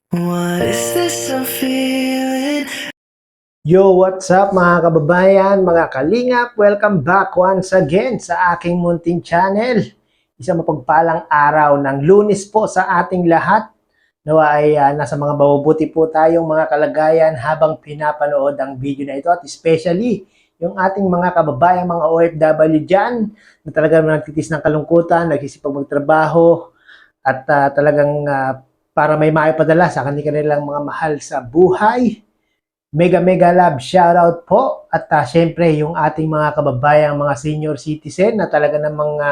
What is this I'm feeling? Yo, what's up mga kababayan, mga kalingap? Welcome back once again sa aking munting channel. Isang mapagpalang araw ng Lunes po sa ating lahat. Nawa ay nasa mga mabubuti po tayong mga kalagayan habang pinapanood ang video na ito, at especially yung ating mga kababayan, mga OFW dyan na talagang nagtitis ng kalungkutan, nagsisipag magtrabaho at talagang para may maipadala sa kanilang mga mahal sa buhay. Mega mega love shoutout po, at syempre yung ating mga kababayang mga senior citizen na talaga namang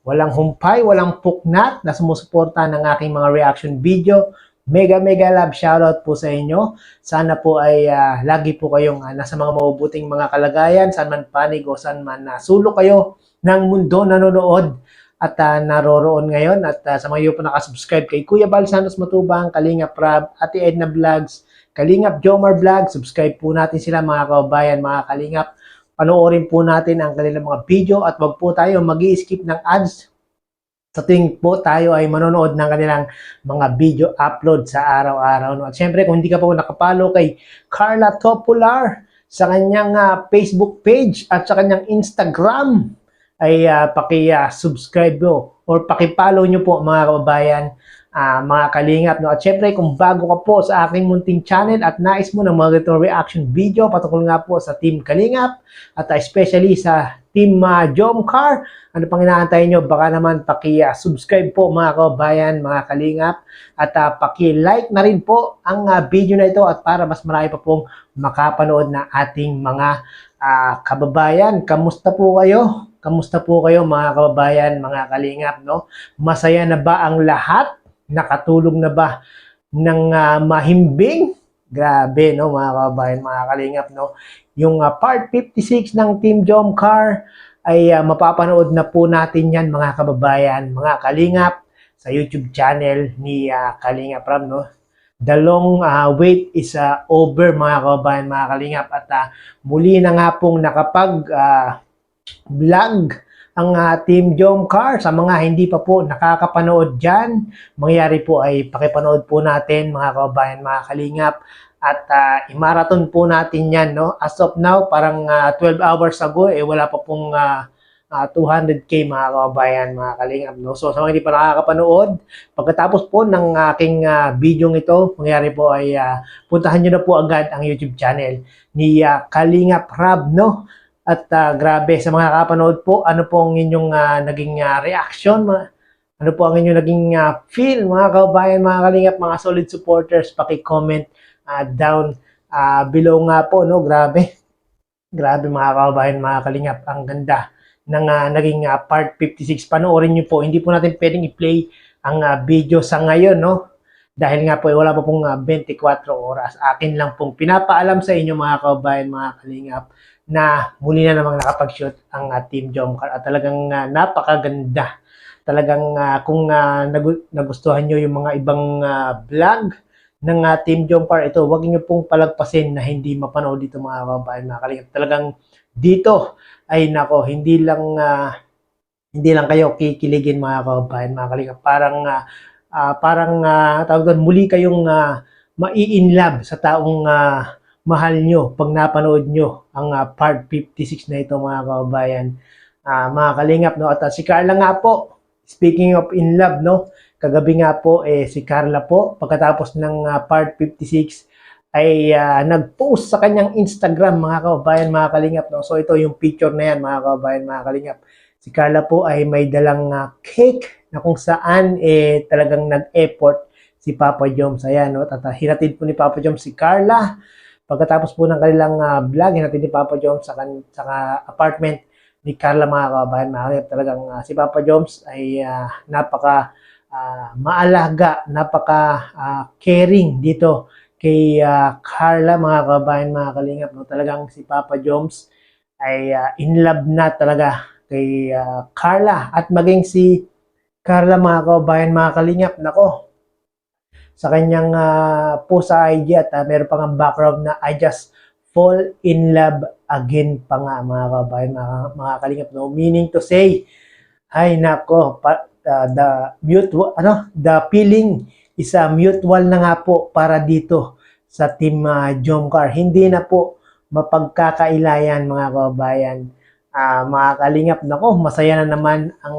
walang humpay, walang puknat na sumusuporta ng aking mga reaction video. Mega mega love shoutout po sa inyo. Sana po ay lagi po kayong nasa mga mabubuting mga kalagayan, saan man panig o saan man sulok kayo ng mundo nanonood at naroroon ngayon. At sa mga iyo po nakasubscribe kay Kuya Bal Santos Matubang, Kalinga Prab, Ate Edna Vlogs, Kalingap Jomar Vlog, subscribe po natin sila mga kababayan, mga kalingap. Panoorin po natin ang kanilang mga video at wag po tayo mag-i-skip ng ads sa tuwing po tayo ay manonood ng kanilang mga video upload sa araw-araw. No? At syempre, kung hindi ka po nakapalo kay Carla Topular sa kanyang Facebook page at sa kanyang Instagram, ay paki-subscribe nyo or paki-follow nyo po mga kababayan, mga kalingap. No? At syempre, kung bago ka po sa aking munting channel at nais mo ng mga ganitong reaction video patungkol nga po sa Team Kalingap at especially sa Team Jomcar, ano pang inaantay nyo? Baka naman paki-subscribe po mga kababayan, mga kalingap, at paki-like na rin po ang video na ito at para mas marami pa pong makapanood na ating mga kababayan. Kamusta po kayo? Kamusta po kayo mga kababayan, mga kalingap, no? Masaya na ba ang lahat? Nakatulog na ba ng mahimbing? Grabe, no, mga kababayan, mga kalingap, no? Yung part 56 ng Team Jomcar ay mapapanood na po natin yan, mga kababayan, mga kalingap, sa YouTube channel ni Kalinga Prab, no? The long wait is over, mga kababayan, mga kalingap, at muli na nga pong nakapag-vlog ang Team Jomcar. Sa mga hindi pa po nakakapanood dyan, mangyari po ay pakipanood po natin, mga kababayan, mga kalingap, at i-marathon po natin yan, no? As of now, parang 12 hours ago, wala pa pong 200k mga kababayan, mga kalingap, no? So sa mga hindi pa nakakapanood, pagkatapos po ng aking video ito, mangyari po ay puntahan nyo na po agad ang YouTube channel ni Kalinga Prab, no? At grabe, sa mga nakapanood po, ano po ang inyong naging reaction? Ano po ang inyong naging feel, mga kababayan, mga kalingap, mga solid supporters? Paki-comment down below nga po, no? Grabe. Grabe mga kababayan, mga kalingap, ang ganda ng naging part 56. Panoorin nyo po. Hindi po natin pwedeng i-play ang video sa ngayon, no? Dahil nga po wala pa pong 24 oras. Akin lang pong pinapaalam sa inyo, mga kababayan, mga kalingap, na muli na namang nakapag-shoot ang Team Jomcar at talagang napakaganda. Talagang kung nagustuhan nyo yung mga ibang vlog ng Team Jomcar, ito, huwag niyo pong palagpasin na hindi mapanood dito, mga kababayan, mga kalingap. Talagang dito ay nako, hindi lang kayo kikiligin, mga kababayan, mga kalingap. Tawag doon, muli kayong mai-inlove sa taong mahal nyo pag napanood nyo ang part 56 na ito, mga kababayan, mga kalingap, no? At si Carla nga po, speaking of in love, no? Kagabi nga po, si Carla po, pagkatapos ng part 56, ay nag-post sa kanyang Instagram, mga kababayan, mga kalingap, no? So ito yung picture na yan, mga kababayan, mga kalingap. Si Carla po ay may dalang cake na kung saan talagang nag-effort si Papa Joms. Ayan, no? At hinatid po ni Papa Joms si Carla. Pagkatapos po ng kanilang vlog, hinatid ni Papa Joms sa apartment ni Carla, mga kababayan, mga kalingap. Talagang si Papa Joms ay napaka maalaga, napaka caring dito kay Carla, mga kababayan, mga kalingap, no? Talagang si Papa Joms ay in love na talaga kay Carla, at maging si Carla, mga kababayan, mga kalingap, nako, sa kanyang post sa IG at meron pang ang background na I just fall in love again pa nga, mga kababayan, mga kalingap, no? Meaning to say, ay nako, the feeling isa mutual na nga po para dito sa Team Jomcar. Hindi na po mapagkakailayan mga kababayan. Mga kalingap, nako, masaya na naman ang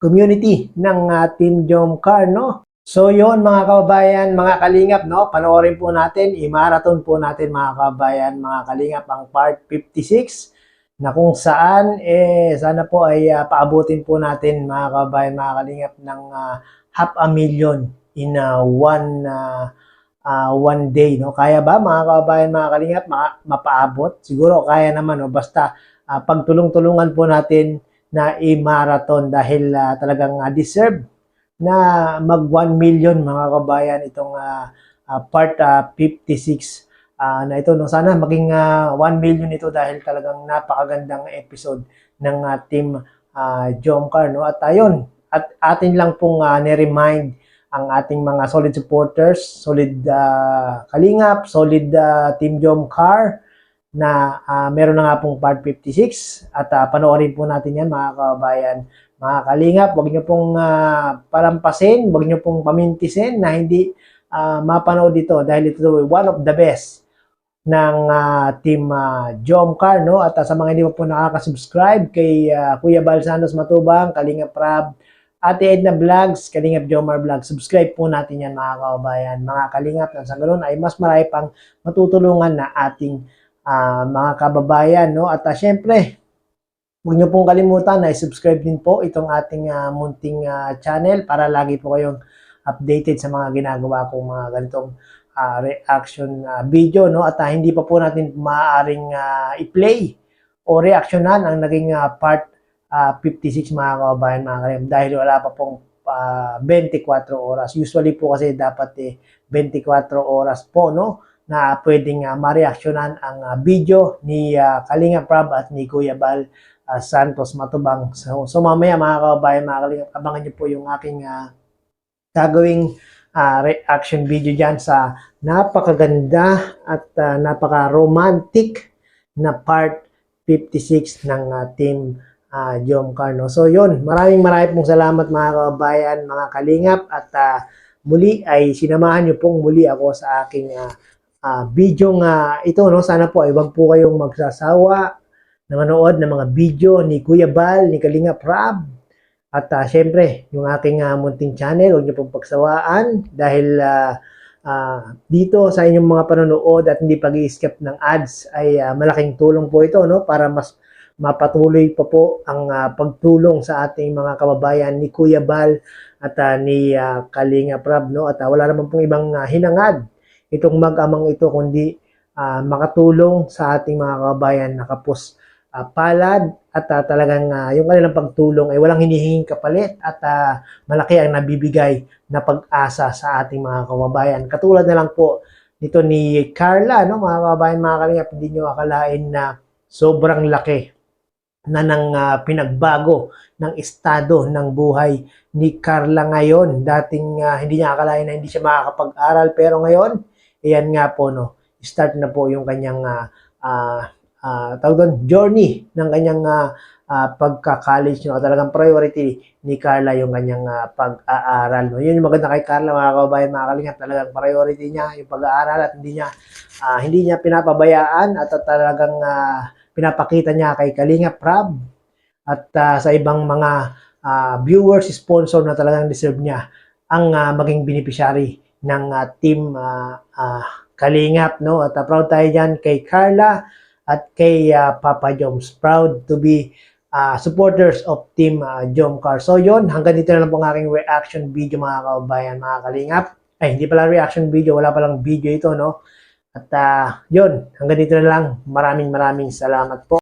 community ng Team Jomcar, no? So yon mga kababayan, mga kalingap, no? Panoorin po natin, i-marathon po natin mga kababayan, mga kalingap, ang part 56 na kung saan sana po ay paabutin po natin mga kababayan, mga kalingap, ng 500,000 in one day, no? Kaya ba mga kababayan, mga kalingap, mapaabot? Siguro kaya naman, no? Basta pagtulong-tulungan po natin na i-marathon dahil talagang deserve na mag 1 million mga kabayan itong part 56 na ito, no? Sana maging 1 million ito dahil talagang napakagandang episode ng Team Jomcar, no? At ayun, at atin lang pong ni-remind ang ating mga solid supporters, solid kalingap, solid Team Jomcar na meron na nga pong part 56 at panoorin po natin yan mga kababayan. Mga kalingap, huwag nyo pong palampasin, huwag nyo pong pamintisin na hindi mapanood ito dahil ito one of the best ng Team Jomcar, no? At sa mga hindi po nakaka-subscribe kay Kuya Bal Santos Matubang, Kalingap Rab, Ate Edna Vlogs, Kalingap Jomar Vlogs, subscribe po natin yan mga kababayan. Mga kalingap, na sa ganoon ay mas marami pang matutulungan na ating mga kababayan, no? At syempre, huwag niyo pong kalimutan na i-subscribe din po itong ating munting channel para lagi po kayong updated sa mga ginagawa kong mga ganitong reaction video, no? At hindi pa po natin maaaring i-play o reaksyonan ang naging part 56 mga kababayan, mga kalim, dahil wala pa pong 24 oras. Usually po kasi dapat 24 oras po, no? Na pwedeng ma-reaksyonan ang video ni Kalingap Rab at ni Kuya Bal Santos Matubang. So mamaya mga kababayan, mga kalingap, abangan nyo po yung aking gagawing reaction video dyan sa napakaganda at napaka-romantic na part 56 ng Team Jomcar, no? So yun, maraming pong salamat mga kababayan, mga kalingap, at muli ay sinamahan nyo pong muli ako sa aking video ito, no? Sana po ay wag po kayong magsasawa na manood ng mga video ni Kuya Bal, ni Kalingap Rab, at syempre, yung aking munting channel, huwag niyo pong pagsawaan dahil dito sa inyong mga panonood at hindi pag-i-skip ng ads ay malaking tulong po ito, no? Para mas mapatuloy pa po ang pagtulong sa ating mga kababayan ni Kuya Bal at ni Kalingap Rab, no? At wala naman pong ibang hinangad itong mag-amang ito kundi makatulong sa ating mga kababayan na kapos palad at talagang yung kanilang pagtulong ay walang hinihinging kapalit at malaki ang nabibigay na pag-asa sa ating mga kababayan. Katulad na lang po nito ni Carla, no? Mga kababayan, mga kalingap, hindi nyo akalain na sobrang laki na ng pinagbago ng estado ng buhay ni Carla ngayon. Dating hindi niya akalain na hindi siya makakapag-aral, pero ngayon, ayan nga po, no? Start na po yung kanyang journey ng kanyang pagka-college, no? Talagang priority ni Carla yung kanyang pag-aaral, no? Yun yung maganda kay Carla, mga kababayan, mga kalingap, talagang priority niya yung pag-aaral at hindi niya pinapabayaan at talagang pinapakita niya kay Kalingap Rab at sa ibang mga viewers, sponsor na talagang deserve niya ang maging beneficiary ng Team Kalingap, no? At proud tayo dyan kay Carla at kay Papa Joms. Proud to be supporters of Team Jomcar. So yun, hanggang dito na lang po ang aking reaction video mga kababayan, mga kalingap. Ay, hindi pala reaction video, wala palang video ito, no? At yun, hanggang dito na lang. Maraming salamat po.